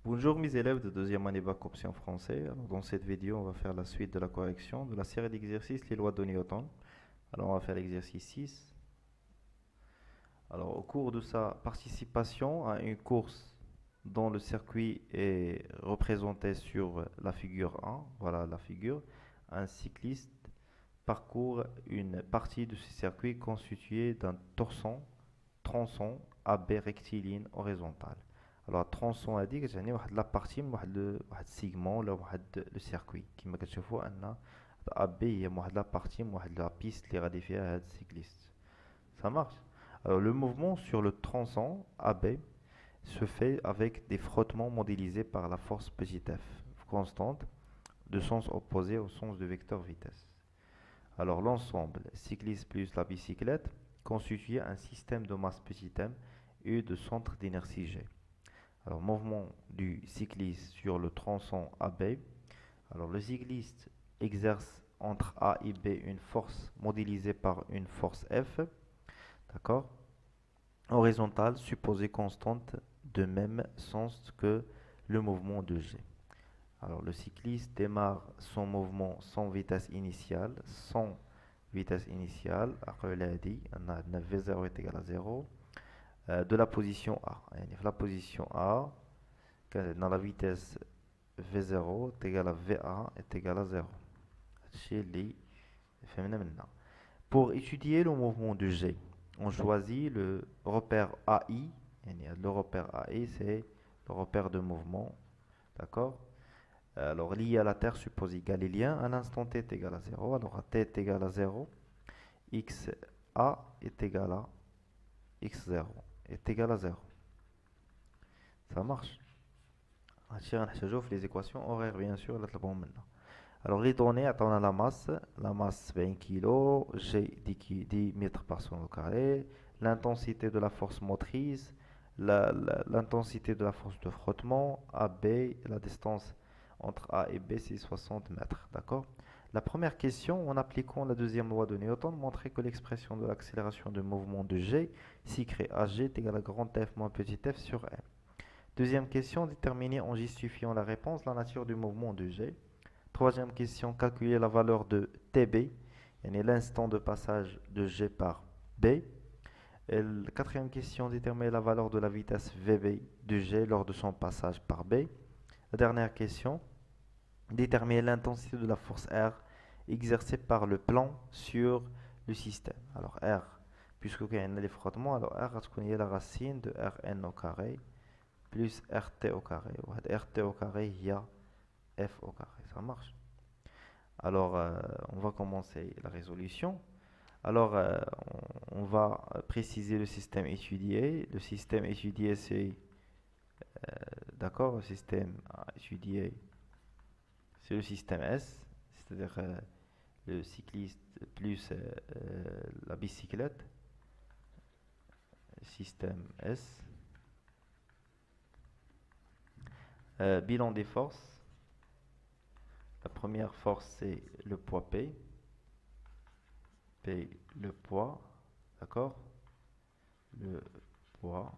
Bonjour mes élèves de deuxième année bac option français. Alors, dans cette vidéo, on va faire la suite de la correction de la série d'exercices Les lois de Newton. Alors on va faire l'exercice 6. Alors au cours de sa participation à une course dont le circuit est représenté sur la figure 1, voilà la figure, un cycliste parcourt une partie de ce circuit constitué d'un tronçon AB rectiligne horizontal. Alors tronçon هذيك يعني واحد لا بارتي من واحد السيغمون ولا واحد لو سيركوي كما كتشوفوا ان AB هي واحد لا بارتي من واحد لا بيست اللي غادي فيها هاد السيكليست. Ça marche. Alors le mouvement sur le tronçon AB se fait avec des frottements modélisés par la force petit f constante de sens opposé au sens de vecteur vitesse. Alors l'ensemble cycliste plus la bicyclette constitue un système de masse petit m et de centre d'inertie G. Alors, mouvement du cycliste sur le tronçon AB. Alors, le cycliste exerce entre A et B une force modélisée par une force F, d'accord, horizontale, supposée constante, de même sens que le mouvement de G. Alors, le cycliste démarre son mouvement sans vitesse initiale, après il a dit, on a V0 est égal à 0. De la position A. La position A, dans la vitesse V0 est égal à VA est égal à 0. Pour étudier le mouvement de G, on choisit le repère AI. Le repère AI, c'est le repère de mouvement. D'accord? Alors, lié à la Terre supposé galiléen, à l'instant t est égal à 0. Alors, à t est égal à 0, xa est égal à x0. est égal à 0. Ça marche. Les équations horaires, bien sûr. Alors, les données, on a la masse 20 kg, G 10 mètres par seconde carré, l'intensité de la force motrice, l'intensité de la force de frottement, AB, la distance entre A et B, c'est 60 mètres. D'accord? La première question, en appliquant la deuxième loi de Newton, montrait que l'expression de l'accélération de mouvement de G, cyclé AG, est égale à grand F moins petit f sur M. Deuxième question, déterminer en justifiant la réponse la nature du mouvement de G. Troisième question, calculer la valeur de TB, l'instant de passage de G par B. Et la quatrième question, déterminer la valeur de la vitesse VB de G lors de son passage par B. La dernière question, déterminer l'intensité de la force R exercée par le plan sur le système. Alors R, puisque il y a les frottements, alors R va la racine de Rn au carré plus RT au carré. RT au carré, il y a F au carré. Ça marche. Alors, on va commencer la résolution. Alors, on va préciser le système étudié. Le système étudié, c'est d'accord, le système à étudier, c'est le système S, c'est-à-dire le cycliste plus la bicyclette. Système S. Bilan des forces. La première force, c'est le poids P. P, le poids. D'accord? Le poids.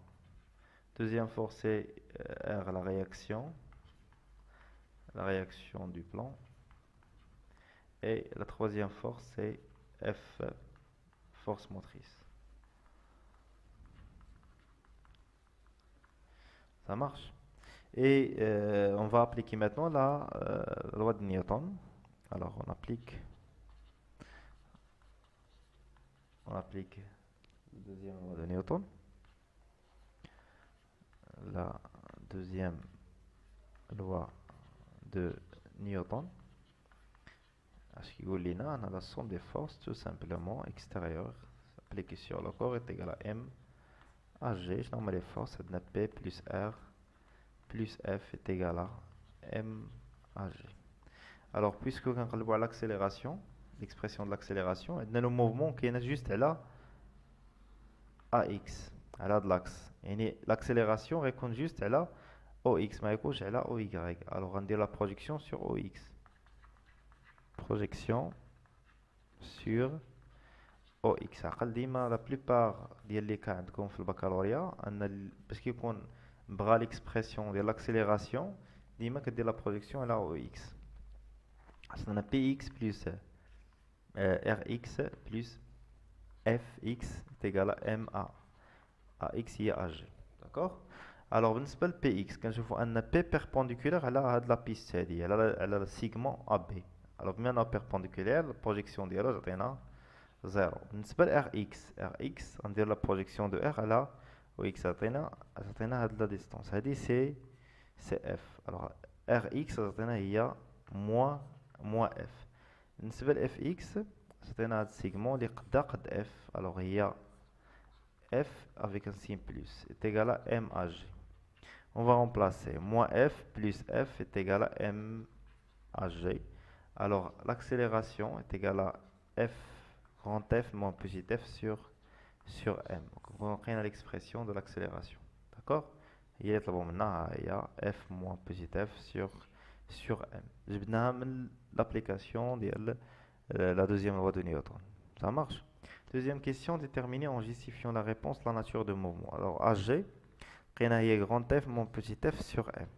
Deuxième force, c'est R, la réaction. La réaction du plan. Et la troisième force, c'est F, force motrice. Ça marche? Et on va appliquer maintenant la loi de Newton. Alors on applique la deuxième loi de Newton. La deuxième loi de Newton. Ce qui dit là, on a la somme des forces tout simplement extérieures appliquée sur le corps est égale à M à G. Je nomme les forces, c'est P plus R plus F est égal à M à G. Alors, puisque on voit l'accélération, l'expression de l'accélération, on a le mouvement qui est juste là, AX, à la de l'axe. Et l'accélération répond juste là, OX ما يكونش على OY. alors غندير la projection sur OX. projection sur OX. عقل ديما لا بلوبار ديال لي كان عندكم في البكالوريا ان باش كيكون بغا ليكسبرسيون ديال لاكسيليراسيون ديما كدير لا بروجيكسيون على OX. عندنا PX plus RX plus FX est égal à MA. AX هي AG. d'accord. alors بالنسبه ل PX كنشوفوا ان P perpendiculaire على هاد لا بيست هادي على السيغمون AB. alors بما انه perpendiculaire البروجيكسيون ديالو تعطينا 0. بالنسبه ل RX غندير لا بروجيكسيون دو R على OX تعطينا هاد لا ديستونس هادي سي F. alors RX تعطينا هي moins F. بالنسبه ل FX تعطينا هاد السيغمون اللي قد F. alors هي F avec un signe plus est égal à MAG. On va remplacer moins F plus F est égal à MAG. alors l'accélération est égale à F grand F moins petit f sur M. Donc on a l'expression de l'accélération. D'accord. il y a F moins petit f sur M. جبناها من l'application de la deuxième loi de Newton. Ça marche. Deuxième question, déterminer en justifiant la réponse la nature de mouvement. Alors AG, il y a grand F moins petit f sur M.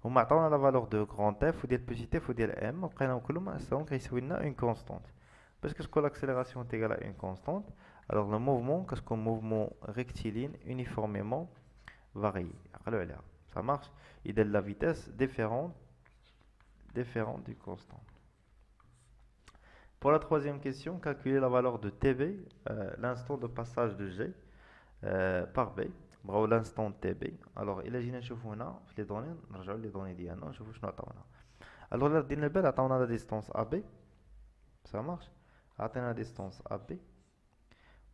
On m'attend la valeur de grand F ou de petit f ou de M. On a une constante. Parce que l'accélération est égale à une constante, alors le mouvement, qu'est-ce qu'un mouvement rectiligne uniformément varié. Ça marche. Il a la vitesse différente du constant. Pour la troisième question, calculer la valeur de TB, l'instant de passage de G par B. Bravo l'instant TB. Alors, il a dit les données, les données d'Iana, je vous alors là, dans le bel, on a la distance AB. Ça marche. عطينا ديستونس AB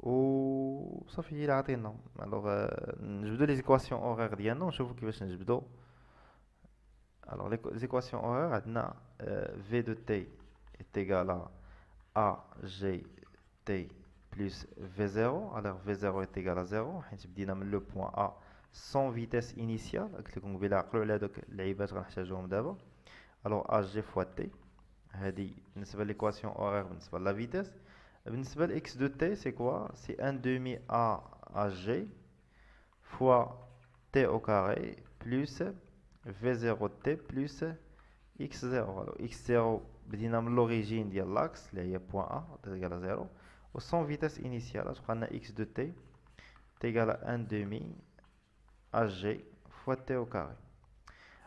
و صافي هي اللي عطينا. الوغ نجبدو لي زيكواسيون اورير ديالنا ونشوفو كيفاش نجبدو. الوغ لي زيكواسيون اورير عندنا V de T est égal à AGT plus V0. alors V0 est égal à 0 حيت بدينا من لو بوين A sans vitesse initiale. قلت لكم قبيله عقلوا على هادوك اللعيبات غنحتاجوهم دابا. alors AG fois T هذه بالنسبه ليكواسيون اورير بالنسبه لا فيتيس. بالنسبه ل x de t c'est quoi? c'est 1 demi a g fois t au carré plus v0 t plus x0. alors x0 بدينا من l'origine ديال l'axe اللي هي point a égale à 0 و sans vitesse initiale تبقى لنا x de t est égal à 1 demi ag fois t au carré.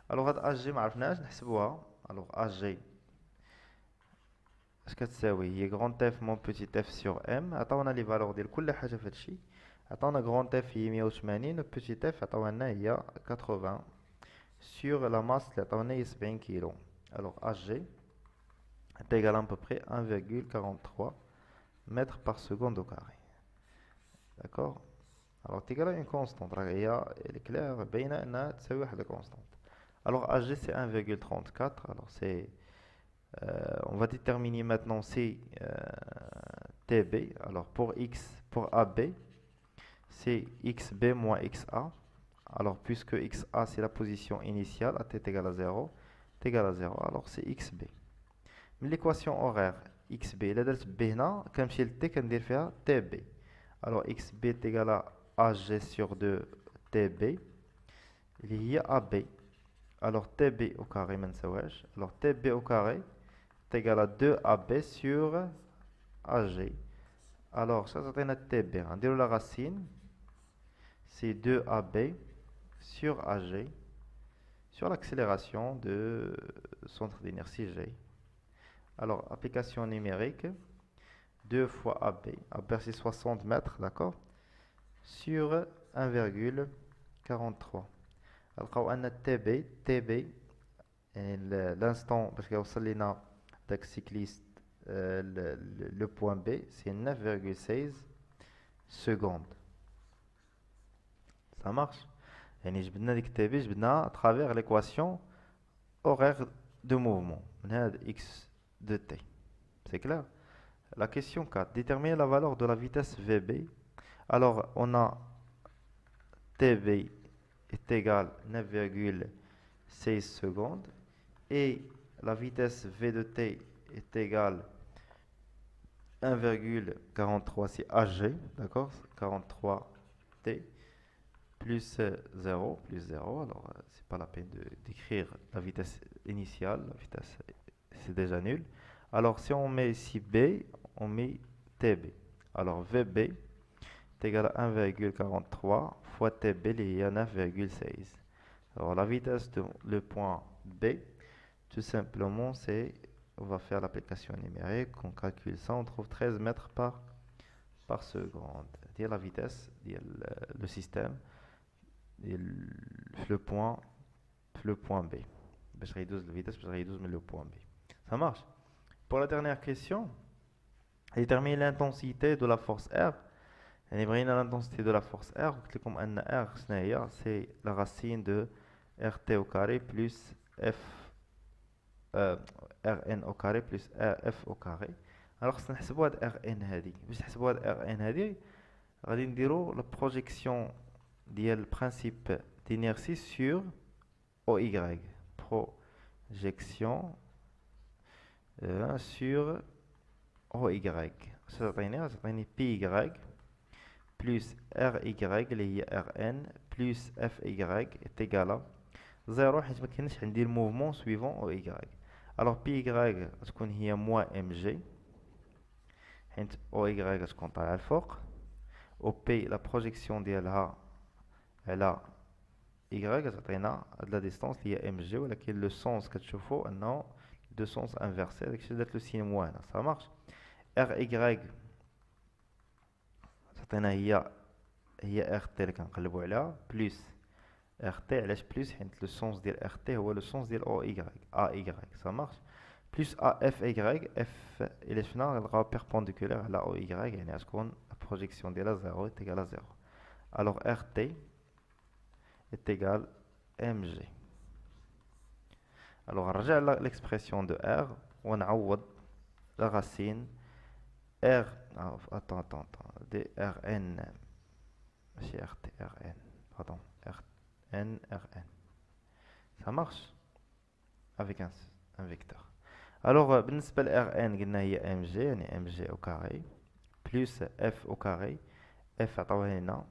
alors هاد ag ما عرفناش نحسبوها. alors ag اش كتساوي هي grand f moins petit f sur m. عطاونا لي فالور ديال كل حاجه في هادشي. عطاونا grand f هي 180 و petit f عطاونا هي 80 sur la masse اللي عطاونا هي 70 كيلو. alors ag est égal à peu près 1,43 mètres par seconde au carré. d'accord. alors est égal à une constante راه هي الكلير باينه انها تساوي واحد الكونستانت. alors ag c'est 1,34. alors c'est on va déterminer maintenant c'est TB. alors pour X, pour AB, c'est XB moins XA. alors puisque XA c'est la position initiale, AT est égal à 0, est égal à 0, alors c'est XB. Mais l'équation horaire XB, là درت B هنا كنمشي ل T كندير فيها TB. alors XB est égal à AG sur 2 TB اللي هي AB. alors TB au carré ما نساوهاش. alors TB au carré est égal à 2AB sur AG. alors ça c'est notre TB. On dit la racine c'est 2AB sur AG sur l'accélération de centre d'inertie G. alors application numérique 2 fois AB. AB c'est 60 mètres, d'accord, sur 1,43. alors on a TB l'instant parce qu'il y a داك cycliste le point B c'est 9,16 secondes. ça marche. يعني جبدنا ديك تي بي جبدناها à travers l'équation horaire de mouvement من هاد x de t. c'est clair. la question 4, déterminer la valeur de la vitesse VB. alors on a TB est égal à 9,16 16 secondes. Et la vitesse v de t est égale 1,43, c'est ag, d'accord? 43t plus 0, alors c'est pas la peine d'écrire la vitesse initiale, la vitesse c'est déjà nul. Alors si on met ici b, on met tb. Alors vb est égal à 1,43 fois tb, il y a 9,16. Alors la vitesse de le point B, tout simplement, c'est, on va faire l'application numérique, on calcule ça, on trouve 13 mètres par seconde. C'est la vitesse, le système, le point B. Je réduis la vitesse, je réduis le point B. Ça marche. Pour la dernière question, déterminer l'intensité de la force R. L'intensité de la force R, comme R, c'est la racine de RT au carré plus F, Rn au carré plus F au carré. Alors, si on va Rn هذه باش نحسبوا هاد Rn هذه غادي نديرو la projection ديال le principe d'inertie sur OY. Projection sur OY. Ça تعطيني PY plus RY اللي هي Rn plus FY est égal à 0 حيت ما كاينش عندي الموفمون suivant OY. alors PY غتكون هي moins mg حيت OY غتكون طالعة الفوق و P la projection ديالها على Y غتعطينا هاد لا ديستونس اللي هي mg ولكن لو سونس كتشوفوا انه دو سونس انفيرسي داكشي اللي درت لو سين موان هنا ça marche. RY تعطينا هي RT اللي كنقلبوا عليها بلس RT. علاش بلس؟ حيت لو سونس ديال RT هو لو سونس ديال AY ça marche بلس AFY. F إلا شفنا غنلقاو بيربونديكولير على OY يعني غتكون la projection ديالها 0 est égal à 0. alors RT est égal mg. alors نرجع l'expression de R ونعوض la racine R. attends de Rn ماشي RT Rn pardon Rn. ça marche avec un vecteur. alors بالنسبة ل Rn قلنا هي mg يعني mg au carré plus f au carré. f عطاوها لنا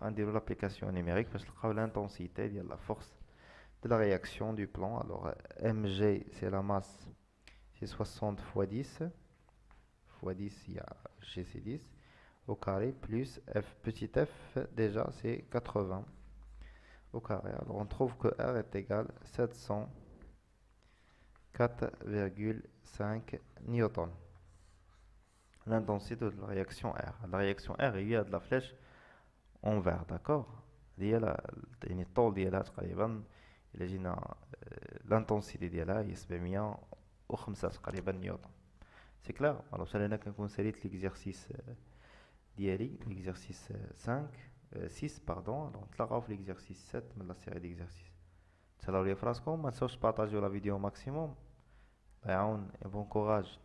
غنديرو l'application numérique باش نلقاو l'intensité ديال la force de la réaction du plan. alors mg c'est la masse, c'est 60 fois 10 il y a g c'est 10 au carré plus f petit f déjà c'est 80 au carré. alors on trouve que R est égal à 704,5 newton. l'intensité de la réaction R. la réaction R هي هاد la flèche en vert, d'accord. ديالها يعني الطول ديالها تقريبا إلا جينا l'intensité ديالها هي 705 تقريبا نيوتن. سي كلير. alors حتى هنا كنكون ساليت ليكزارسيس ديالي ليكزارسيس 6 باردون. alors نتلاقاو في ليكزارسيس 7 من لا سيري ديكزارسيس. تهلاو ليا فراسكم، ما تنساوش تبارطاجيو لا فيديو ماكسيموم. الله يعاون، بون كوراج.